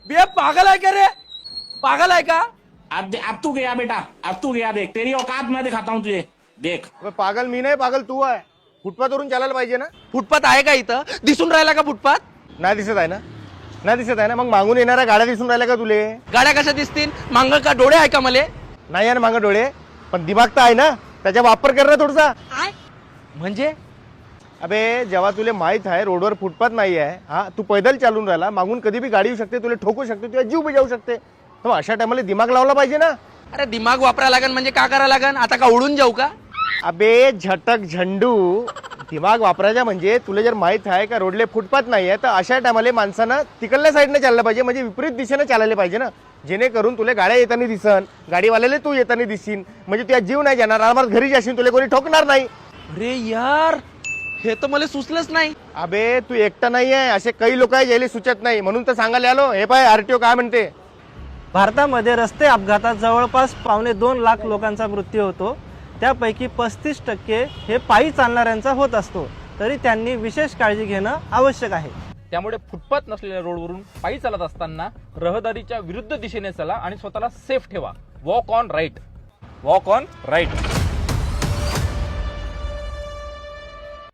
बे पागल आहे का रे? पागल आहे का? अब तू गया बेटा, अब तू गया, देख तेरी औकात मैं दिखाता हूँ तुझे, देख। पागल मी नाही, पागल तू आहे. फुटपाथवरून चालायला पाहिजे ना. फुटपाथ आहे का इथं? दिसून राहिला का फुटपाथ? नाही दिसत आहे ना, नाही दिसत आहे ना. मग मागून येणाऱ्या गाड्या दिसून राहिल्या का तुले? गाड्या कशा दिसतील? मांग का डोळे आहे का मले? नाही आहे ना मागं डोळे, पण दिमाग तर आहे ना, त्याचा वापर कर ना थोडासा. म्हणजे अबे जेव्हा तुला माहित आहे रोडवर फुटपाथ नाही आहे, हा तू पैदल चालून राहिला, मागून कधी बी गाडी येऊ शकते, तुला ठोकू शकते, तुला जीव बजावू शकते. तर अशा टायमाला दिमाग लावला पाहिजे ना. अरे दिमाग वापरायला लागन म्हणजे का करायला लागन? आता का उडून जाऊ का? अबे झटक झंडू, दिमाग वापरायचा म्हणजे तुला जर माहित आहे का रोडले फुटपाथ नाही आहे, तर अशा टायमाला माणसानं तिकडल्या साईडने चाललं पाहिजे, म्हणजे विपरीत दिशेने चालायला पाहिजे ना, जेणेकरून तुला गाड्या येताना दिसन, गाडीवाल्याला तू येताना दिसीन, म्हणजे तुझ्या जीव नाही जाणार, आरामात घरी जाशील, तुला कोणी ठोकणार नाही. अरे यार, हे तर मला सुचलंच नाही. अबे तू एकटा नाही आहे, असे काही लोक आहे ज्याला सुचत नाही, म्हणून तर सांगायला आलो. हे पाय आरटीओ काय म्हणते. भारतामध्ये रस्ते अपघातात जवळपास 2.25 लाख लोकांचा मृत्यू होतो. त्यापैकी 35% हे पायी चालणाऱ्यांचा होत असतो. तरी त्यांनी विशेष काळजी घेणं आवश्यक आहे. त्यामुळे फुटपाथ नसलेल्या रोडवरून पायी चालत असताना रहदारीच्या विरुद्ध दिशेने चला आणि स्वतःला सेफ ठेवा. Walk on right.